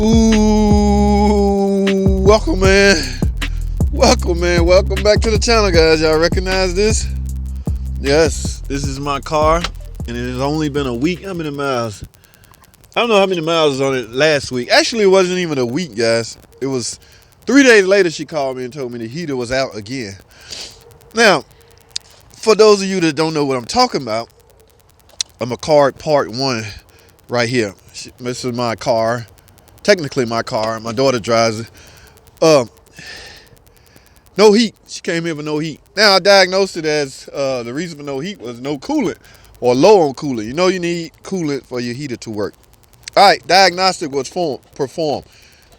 Ooh, welcome man. Welcome back to the channel, guys. Y'all recognize this? Yes, this is my car, and it has only been a week. How many miles? I don't know how many miles was on it last week. Actually, it wasn't even a week, guys. It was 3 days later she called me and told me the heater was out again. Now, for those of you that don't know what I'm talking about, I'm a card part one right here. This is my car. Technically my car. My daughter drives it. No heat. She came in with no heat. Now I diagnosed it as the reason for no heat was no coolant or low on coolant. You know you need coolant for your heater to work. All right, diagnostic was performed.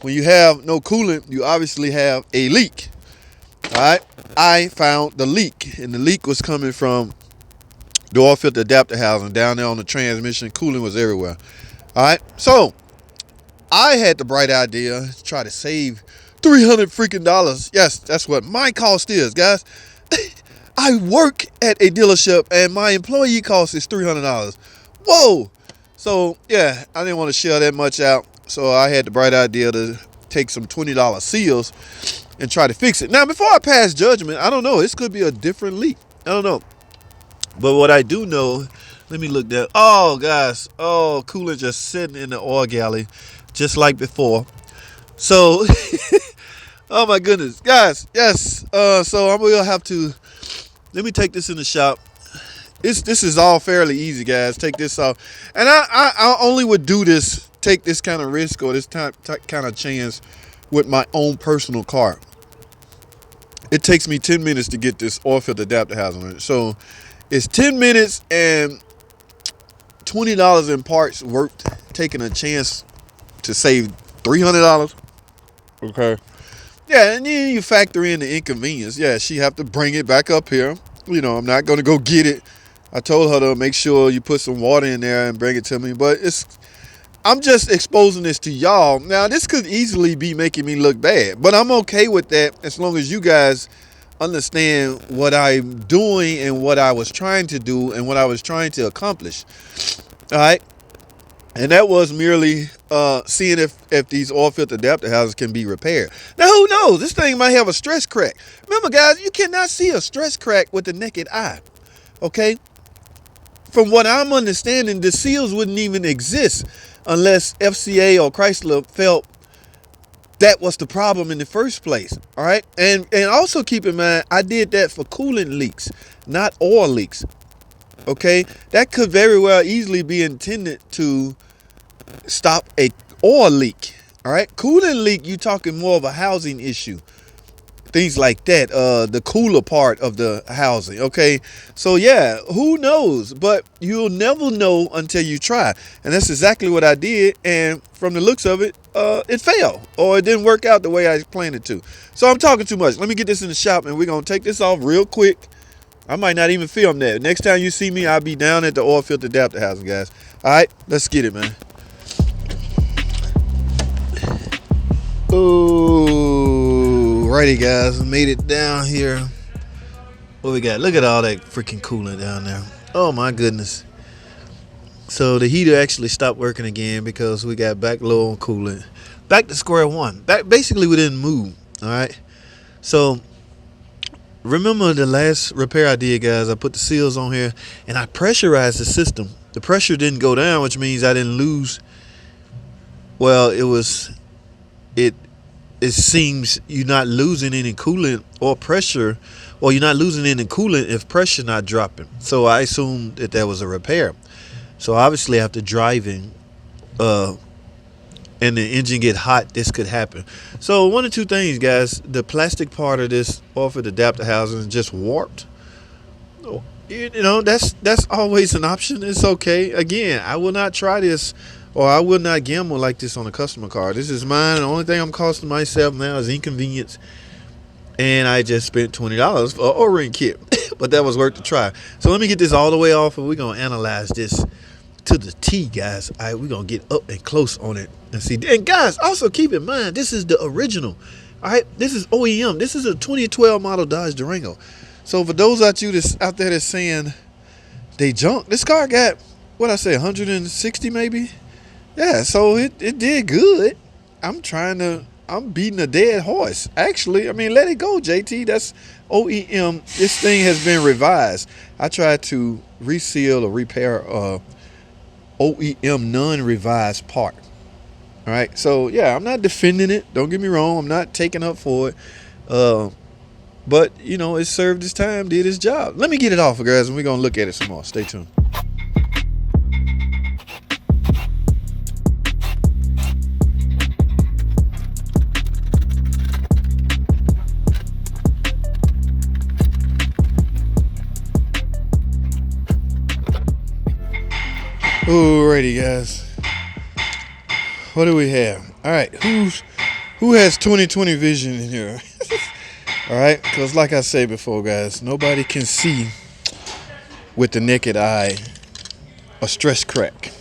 When you have no coolant, you obviously have a leak. All right, I found the leak, and the leak was coming from the oil filter adapter housing down there on the transmission. Coolant was everywhere. All right, so I had the bright idea to try to save $300 freaking. Yes, that's what my cost is, guys. I work at a dealership and my employee cost is $300. Whoa. So yeah, I didn't want to shell that much out. So I had the bright idea to take some $20 seals and try to fix it. Now, before I pass judgment, I don't know. This could be a different leak. I don't know. But what I do know, let me look there. Oh, guys. Oh, coolant just sitting in the oil galley just like before. So, oh my goodness. Guys, yes. So I'm going to have to, let me take this in the shop. This is all fairly easy, guys. Take this off. And I only would do this, take this kind of risk or this kind of chance with my own personal car. It takes me 10 minutes to get this oil filter adapter housing on it. So it's 10 minutes and $20 in parts worth taking a chance to save $300. Okay. Yeah, and then you factor in the inconvenience. Yeah, she have to bring it back up here. You know, I'm not going to go get it. I told her to make sure you put some water in there and bring it to me. But I'm just exposing this to y'all. Now, this could easily be making me look bad, but I'm okay with that as long as you guys understand what I'm doing and what I was trying to do and what I was trying to accomplish. All right. And that was merely seeing if these oil filter adapter houses can be repaired. Now, who knows? This thing might have a stress crack. Remember, guys, you cannot see a stress crack with the naked eye. Okay? From what I'm understanding, the seals wouldn't even exist unless FCA or Chrysler felt that was the problem in the first place. All right? And also keep in mind, I did that for coolant leaks, not oil leaks. Okay? That could very well easily be intended to stop a oil leak. All right, coolant leak, you talking more of a housing issue, things like that, the cooler part of the housing. Okay, so yeah, who knows? But you'll never know until you try, and that's exactly what I did. And from the looks of it, it failed, or it didn't work out the way I planned it to. So I'm talking too much. Let me get this in the shop, and we're gonna take this off real quick. I might not even film that. Next time you see me, I'll be down at the oil filter adapter housing, guys. All right, let's get it, man. Oh, righty, guys. Made it down here. What we got? Look at all that freaking coolant down there. Oh, my goodness. So the heater actually stopped working again because we got back low on coolant. Back to square one. Basically, we didn't move. All right. So remember the last repair I did, guys? I put the seals on here and I pressurized the system. The pressure didn't go down, which means I didn't lose. Well, it seems you're not losing any coolant or pressure, or you're not losing any coolant if pressure not dropping. So I assumed that was a repair. So obviously after driving and the engine get hot, this could happen. So one of two things, guys. The plastic part of this oil filter adapter housing is just warped. You know, that's always an option. It's okay. Again, I will not try this, or I will not gamble like this on a customer car. This is mine. The only thing I'm costing myself now is inconvenience. And I just spent $20 for an O-ring kit. But that was worth the try. So let me get this all the way off, and we're going to analyze this to the T, guys. All right, we're going to get up and close on it and see. And guys, also keep in mind, this is the original. All right, this is OEM. This is a 2012 model Dodge Durango. So for those out there that's saying they junk, this car got, what I say, 160 maybe? Yeah, so it did good. I'm beating a dead horse. Actually, I mean, let it go, JT. That's OEM. This thing has been revised. I tried to reseal or repair OEM non-revised part. All right. So yeah, I'm not defending it. Don't get me wrong. I'm not taking up for it. But you know, it served its time, did its job. Let me get it off, guys, and we're gonna look at it some more. Stay tuned. Alrighty, guys. What do we have? All right, who has 20/20 vision in here? All right, because like I said before, guys, nobody can see with the naked eye a stress crack.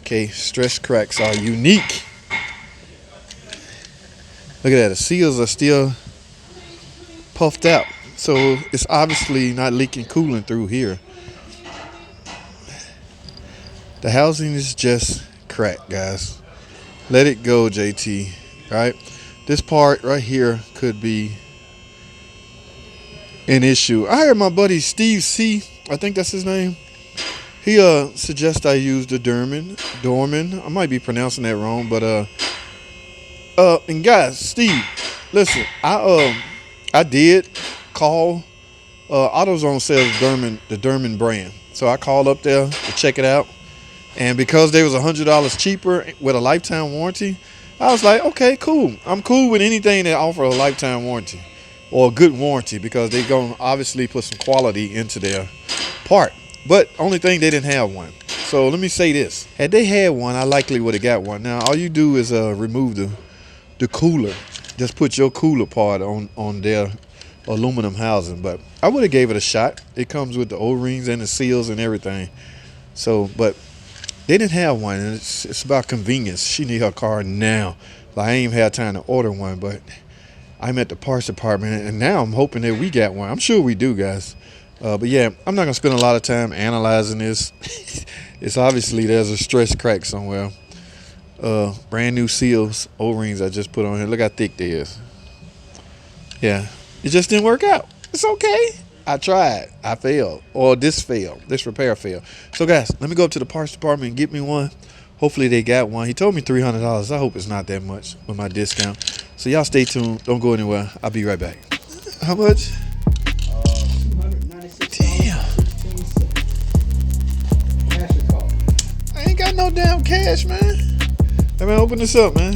Okay, stress cracks are unique. Look at that. The seals are still puffed out, so it's obviously not leaking coolant through here. The housing is just cracked, guys. Let it go, JT. All right, this part right here could be an issue. I heard my buddy Steve C, I think that's his name. He suggests I use the Dorman. I might be pronouncing that wrong, but and guys, Steve, listen, I did call AutoZone sells the Dorman brand, so I called up there to check it out. And because they was $100 cheaper with a lifetime warranty, I was like, okay, cool. I'm cool with anything that offer a lifetime warranty or a good warranty, because they're going to obviously put some quality into their part. But only thing, they didn't have one. So let me say this. Had they had one, I likely would have got one. Now, all you do is remove the cooler. Just put your cooler part on their aluminum housing. But I would have gave it a shot. It comes with the O-rings and the seals and everything. So, but they didn't have one, and it's about convenience. She need her car now. Like, I ain't even had time to order one, but I'm at the parts department, and now I'm hoping that we got one. I'm sure we do, guys. But yeah, I'm not gonna spend a lot of time analyzing this. It's obviously there's a stress crack somewhere. Brand new seals, O-rings I just put on here. Look how thick they is. Yeah, it just didn't work out. It's okay. I tried. I failed. Or this failed. This repair failed. So, guys, let me go up to the parts department and get me one. Hopefully they got one. He told me $300. I hope it's not that much with my discount. So, y'all stay tuned. Don't go anywhere. I'll be right back. How much? Damn. I ain't got no damn cash, man. Let me open this up, man.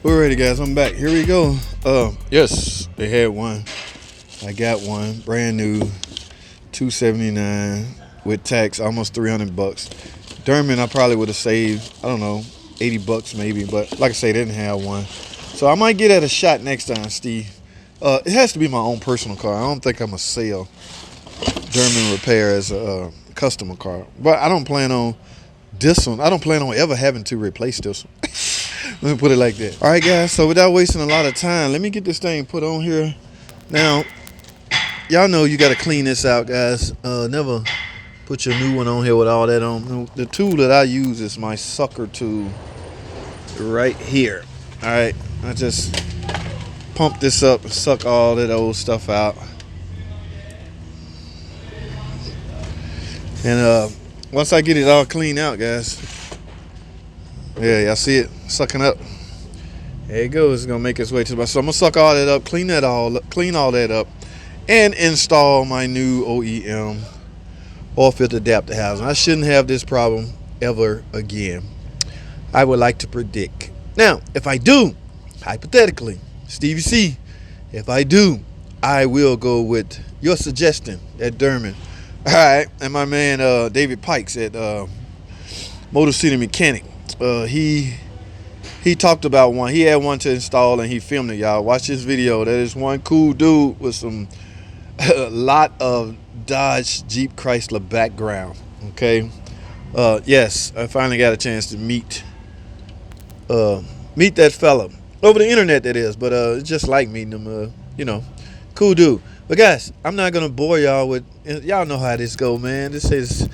Alrighty, guys, I'm back. Here we go. Yes, they had one. I got one, brand new, $279 with tax, almost $300. Dorman, I probably would have saved, I don't know, $80 maybe. But like I say, they didn't have one, so I might get at a shot next time, Steve. It has to be my own personal car. I don't think I'm gonna sell Dorman repair as a customer car. But I don't plan on this one. I don't plan on ever having to replace this one. Let me put it like that. All right, guys, so without wasting a lot of time, let me get this thing put on here. Now, y'all know you got to clean this out, guys. Never put your new one on here with all that on. The tool that I use is my sucker tool right here. All right, I just pump this up and suck all that old stuff out. And once I get it all cleaned out, guys, yeah, y'all see it sucking up. There it goes. It's gonna make its way to the bottom. So I'm gonna suck all that up, clean all that up, and install my new OEM oil filter adapter housing. I shouldn't have this problem ever again, I would like to predict. Now, if I do, hypothetically, Stevie C, if I do, I will go with your suggestion at Dorman. All right, and my man David Pikes at Motor City Mechanic. He talked about one. He had one to install and he filmed it, y'all. Watch this video. That is one cool dude with a lot of Dodge, Jeep, Chrysler background. Okay. Yes, I finally got a chance to meet meet that fella over the internet, that is. But it's just like meeting him. Cool dude. But guys, I'm not gonna bore y'all with. Y'all know how this go, man. This is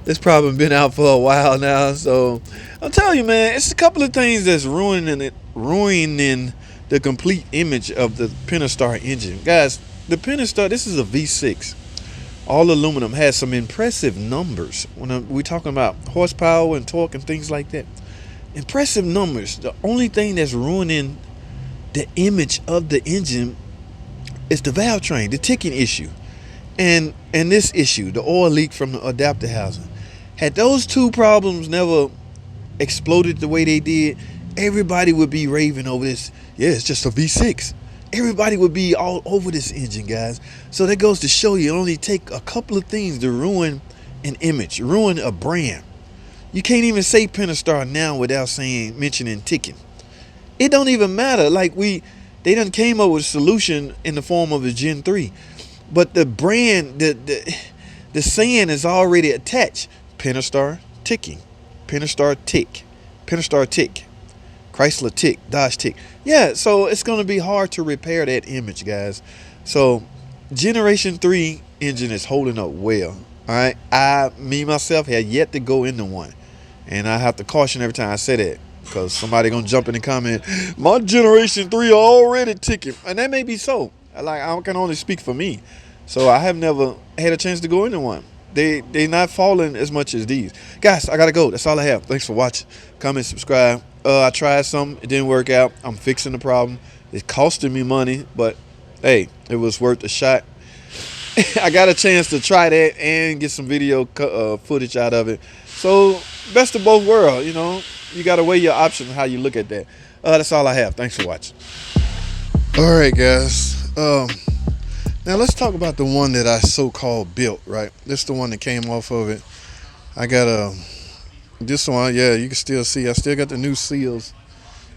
this problem been out for a while now. So I'm telling you, man, it's a couple of things that's ruining the complete image of the Pentastar engine, guys. The Pentastar, this is a V6. All aluminum, has some impressive numbers when we're talking about horsepower and torque and things like that. Impressive numbers. The only thing that's ruining the image of the engine is the valve train, the ticking issue, and this issue, the oil leak from the adapter housing. Had those two problems never exploded the way they did, everybody would be raving over this. Yeah, it's just a V6. Everybody would be all over this engine, guys. So that goes to show you, it only take a couple of things to ruin an image, ruin a brand. You can't even say Pentastar now without mentioning ticking. It don't even matter. Like they done came up with a solution in the form of a Gen 3. But the brand, the saying is already attached. Pentastar ticking. Pentastar tick. Pentastar tick. Chrysler tick. Dodge tick. Yeah, so it's going to be hard to repair that image, guys. So Generation 3 engine is holding up well. All right. Myself, have yet to go into one. And I have to caution every time I say that, because somebody going to jump in the comment, my Generation 3 already ticking. And that may be so. I can only speak for me. So I have never had a chance to go into one. They not falling as much as these. Guys, I got to go. That's all I have. Thanks for watching. Comment, subscribe. I tried something. It didn't work out. I'm fixing the problem. It's costing me money, but hey, it was worth a shot. I got a chance to try that and get some video footage out of it. So best of both worlds, you got to weigh your options, how you look at that. That's all I have. Thanks for watching. All right, guys. Now let's talk about the one that I so-called built, right? This is the one that came off of it. I got this one, yeah, you can still see. I still got the new seals.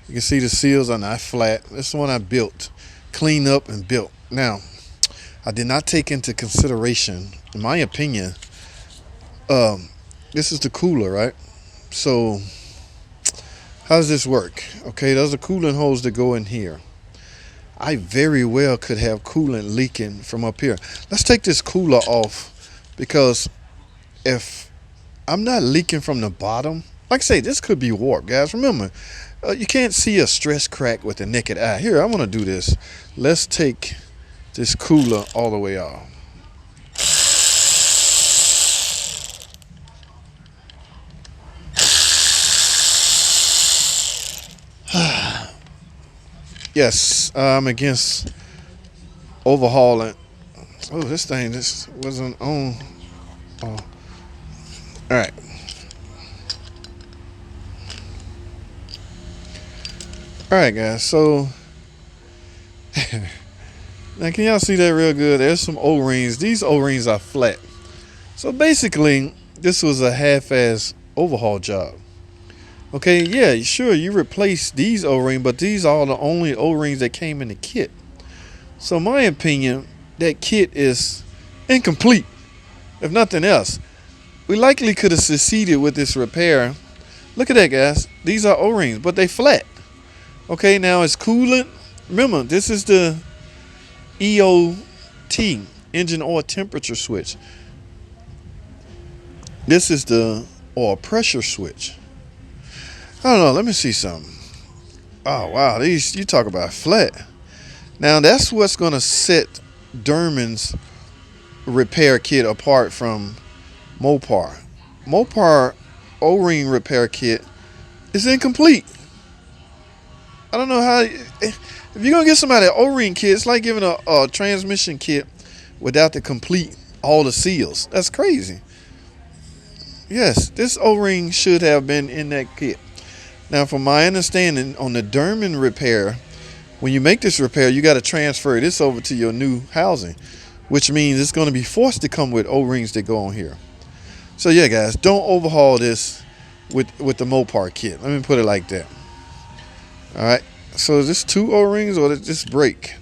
You can see the seals are not flat. This is the one I built, cleaned up and built. Now, I did not take into consideration, in my opinion, this is the cooler, right? So how does this work? Okay, those are coolant holes that go in here. I very well could have coolant leaking from up here. Let's take this cooler off, because if I'm not leaking from the bottom, like I say, this could be warped, guys. Remember, you can't see a stress crack with the naked eye. Here, I want to do this. Let's take this cooler all the way off. Yes, I'm against overhauling. Oh, this wasn't on. Oh. All right. All right, guys. So now, can y'all see that real good? There's some O-rings. These O-rings are flat. So basically, this was a half-ass overhaul job. Okay, yeah, sure, you replaced these O-rings, but these are the only O-rings that came in the kit. So in my opinion, that kit is incomplete, if nothing else. We likely could have succeeded with this repair. Look at that, guys. These are O-rings, but they flat. Okay, now it's coolant. Remember, this is the EOT, engine oil temperature switch. This is the oil pressure switch. I don't know. Let me see something. Oh, wow. These, you talk about flat. Now, that's what's going to set Derman's repair kit apart from Mopar. Mopar O-ring repair kit is incomplete. I don't know how. If you're going to get somebody an O-ring kit, it's like giving a transmission kit without the complete, all the seals. That's crazy. Yes, this O-ring should have been in that kit. Now, from my understanding, on the Derman repair, when you make this repair, you got to transfer this over to your new housing, which means it's going to be forced to come with O-rings that go on here. So, yeah, guys, don't overhaul this with the Mopar kit. Let me put it like that. All right. So, is this 2 O-rings or did this break?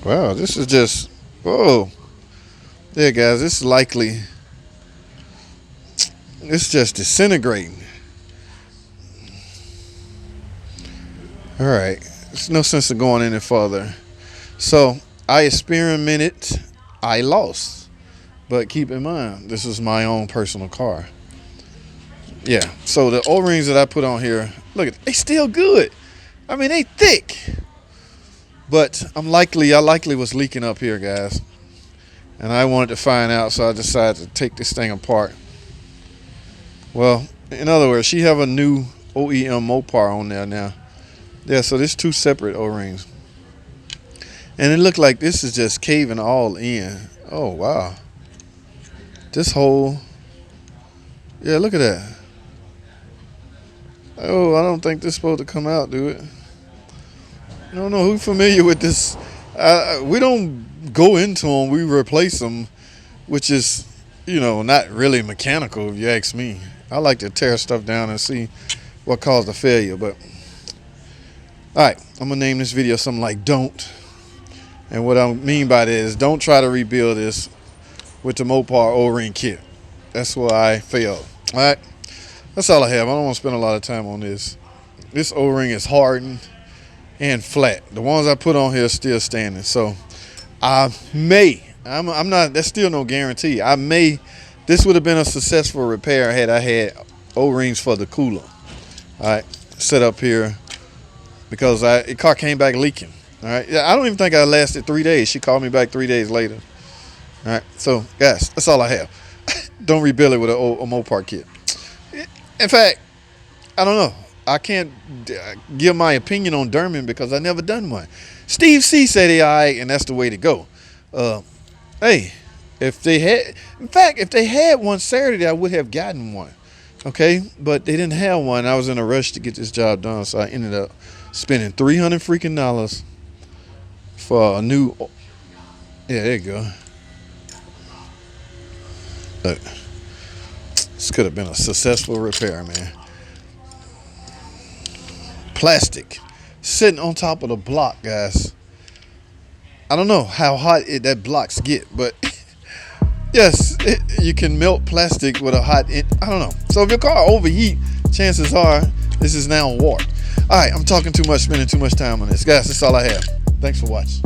Wow, this is just, whoa. Yeah, guys, this is likely It's just disintegrating. All right, there's no sense of going any further. So I experimented, I lost. But keep in mind, this is my own personal car. Yeah, so the O-rings that I put on here, look at, they still good. I mean, they thick. But I likely was leaking up here, guys. And I wanted to find out, so I decided to take this thing apart. Well, in other words, she have a new OEM Mopar on there now. Yeah, so there's two separate O-rings. And it looked like this is just caving all in. Oh, wow. This whole, yeah, look at that. Oh, I don't think this is supposed to come out, do it? I don't know who's familiar with this. We don't go into them, we replace them, which is, you know, not really mechanical if you ask me. I like to tear stuff down and see what caused the failure. But all right, I'm gonna name this video something like "Don't," and what I mean by that is don't try to rebuild this with the Mopar O-ring kit. That's where I failed. All right, that's all I have. I don't want to spend a lot of time on this. This O-ring is hardened and flat. The ones I put on here are still standing. So I may, I'm not, that's still no guarantee. This would have been a successful repair had I had O-rings for the cooler. All right, set up here because the car came back leaking. All right, yeah, I don't even think I lasted 3 days. She called me back 3 days later. All right, so guys, that's all I have. Don't rebuild it with a Mopar kit. In fact, I don't know. I can't give my opinion on Derman because I never done one. Steve C said he all right, and that's the way to go. Hey, if they had one Saturday, I would have gotten one. Okay, but they didn't have one. I was in a rush to get this job done, so I ended up spending $300 freaking for a new. Yeah, there you go. Look, this could have been a successful repair, man. Plastic sitting on top of the block, guys. I don't know how hot that blocks get, but yes, you can melt plastic with a hot. I don't know. So if your car overheat, chances are this is now warped. All right, I'm talking too much, spending too much time on this, guys. That's all I have. Thanks for watching.